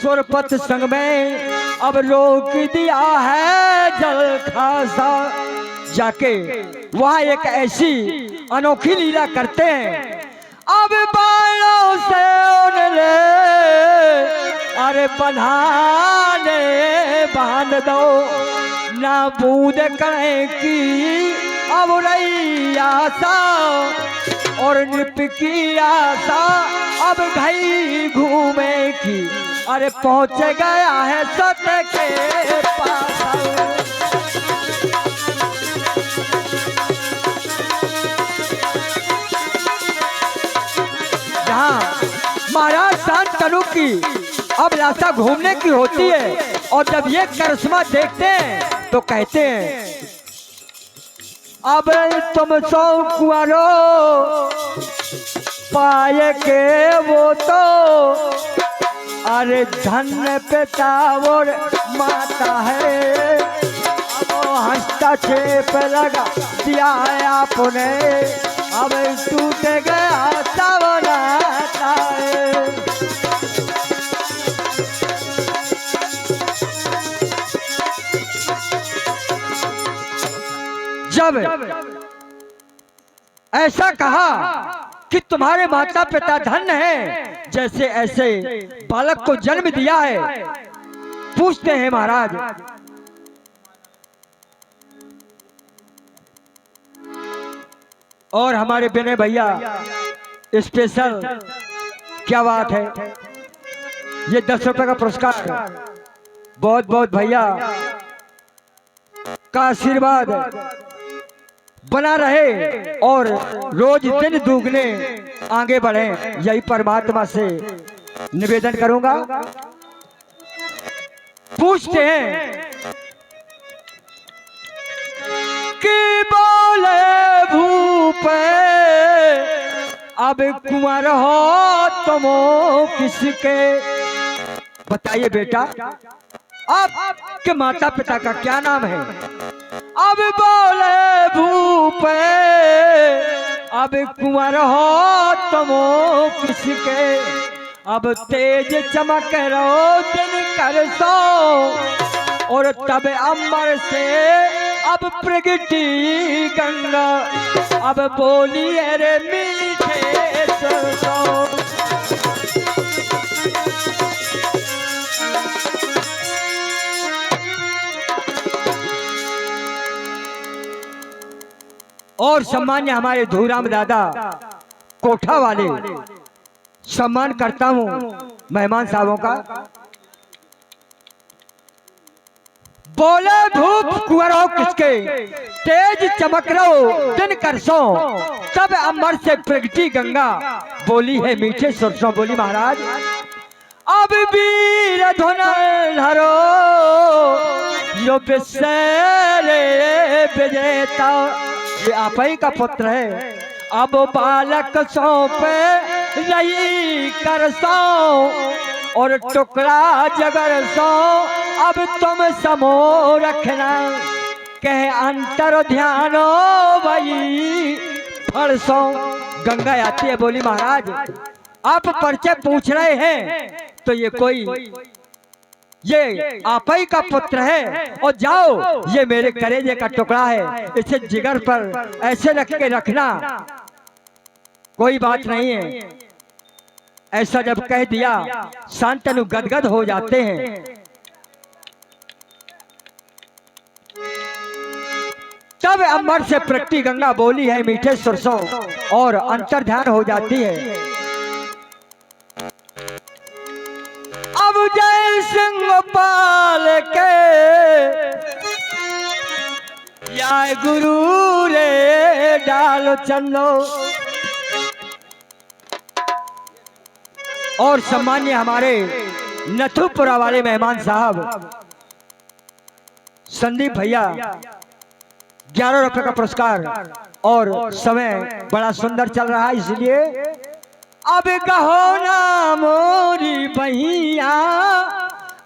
सुरपत संग में अब रोक दिया है जल खासा। जाके वहाँ एक ऐसी अनोखी लीला करते हैं, अब बाणों से उनले अरे बंधाने बांध दो, ना बूंद कहीं की अब रही आशा और नृप की आशा अब घई घूमे की। अरे पहुंच गया है सत्य के पास। जहाँ महाराज शांतनु की अभिलाषा घूमने की होती है, और जब ये करिश्मा देखते हैं तो कहते हैं अब तुम सौ कुंवरो पाए के वो तो अरे धन्य पिता और माता है। अब हस्तक्षेप लगा दिया है आपने, अब टूट गया सब नाता है। जब ऐसा कहा कि तुम्हारे माता पिता धन्य हैं, जैसे ऐसे बालक को जन्म दिया है, पूछते हैं महाराज और हमारे विनय भैया स्पेशल, क्या बात है, ये 10 रुपए का पुरस्कार बहुत बहुत भैया का आशीर्वाद बना रहे और रोज दिन दुगने आगे बढ़े, यही परमात्मा से निवेदन करूंगा। पूछते हैं कि बोले भूप अब कुंवर हो तुम किसके, बताइए बेटा आपके माता पिता का क्या नाम है। अब बोले भूप अब कुंवर हो तुम किसके, अब तेज चमक रो दिन कर सो और तब अंबर से अब प्रगटी गंगा, अब बोली रे मीठे सरसों। और सम्मान्य हमारे धूराम दादा कोठा वाले, सम्मान करता हूं मेहमान साहबों का। बोले धूप कुंवर हो किसके, तेज चमक रहो दिन करसों, तब अमर से प्रगटी गंगा, बोली है मीठे सरसों। बोली महाराज अब वीर धुन हरो यो बिसरे विजेता, ये आप ही का पुत्र है। अब बालक सौंपे रही कर सो और टुकड़ा जगर सो, अब तुम समो रखना कह अंतर ध्यानो वही फरसो। गंगा आती है, बोली महाराज आप परिचय पूछ रहे हैं तो ये आप ही का पुत्र है, और जाओ ये मेरे कलेजे का टुकड़ा है, इसे जिगर पर ऐसे रख के रखना, कोई बात नहीं है। ऐसा जब कह दिया शांतनु गदगद हो जाते हैं। तब अंबर से प्रगटी गंगा, बोली है मीठे सरसों, और अंतर ध्यान हो जाती है। अब जय सिंह पाल के या गुरु रे डालो चलो। और सम्मान्य हमारे नथुपुरा वाले मेहमान साहब संदीप भैया 11 रुपए का पुरस्कार, और समय बड़ा सुंदर चल रहा है इसलिए अब कहो ना मोरी बहिया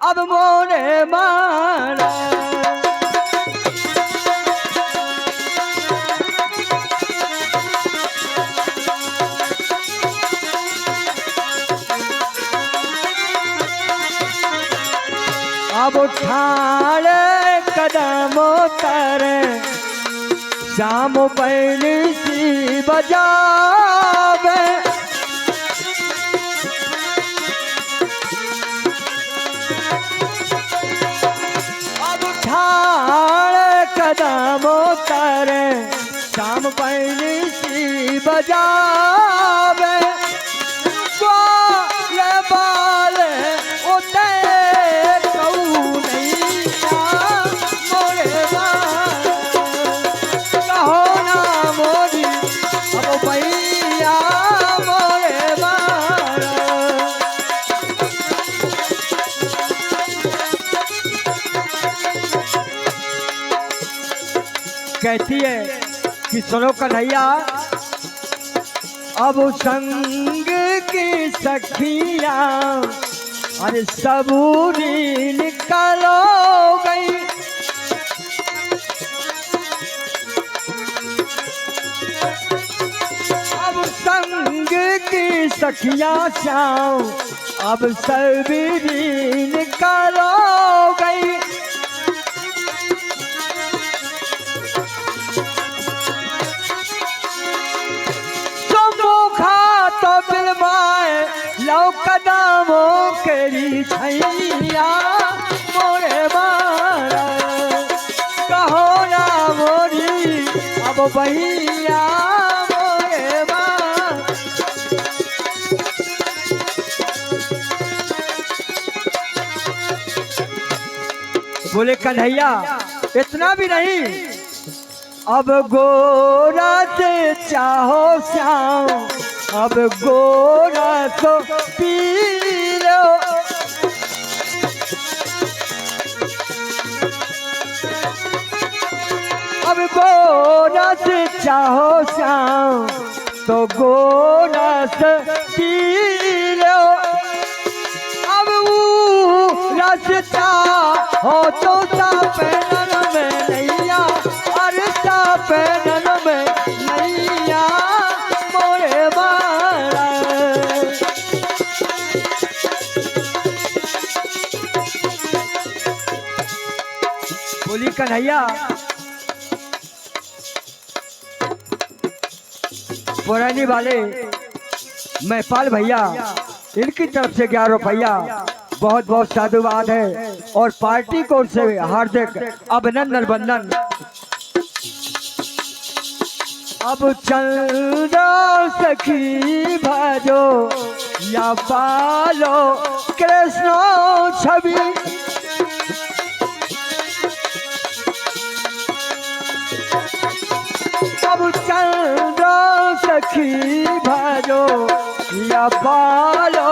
अब मोरे माना। अब ठाड़े कदमों करे शाम पहली सी बजावे अब ठाड़े कदमों करे शाम पहली सी बजावे बाले बाले उते कहती है कि सुनो कन्हैया अब संग की सखिया अरे सबूरी निकालो गई अब संग की सखिया श्याम अब सबूरी निकालो गई लो कदमों केरी छैया मोरे मारा कहो ना मोरी अब भैया मोरे मारा बोले कन्हैया इतना भी नहीं अब गोरा से चाहो श्याम अब गोरा तो पी लो अब गोरा से चाहो श्याम तो गोरा से पी लो अब वो रास्ता हो तो सापेनन में नैया अरे सापेनन में नैया मोरे मारा बोली कन्हैया पुरानी वाले महपाल भैया इनकी तरफ से 11 रुपया बहुत बहुत साधुवाद है और पार्टी को से हार्दिक अभिनंदन बंदन। अब चंदा सखी भजो या पालो कृष्ण छवि अब चंदा सखी भजो या पालो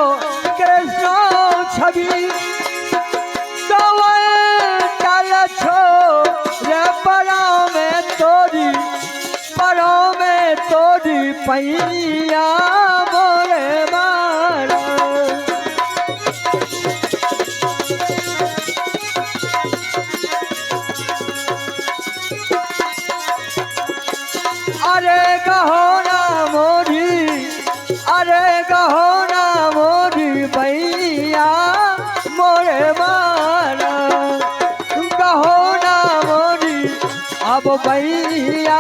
कृष्ण छवि चल छो रे परों में तोड़ी पैया मोरे मारा अरे गहोना मोरी भैया मोरे मारा गहोना मोरी अब भैया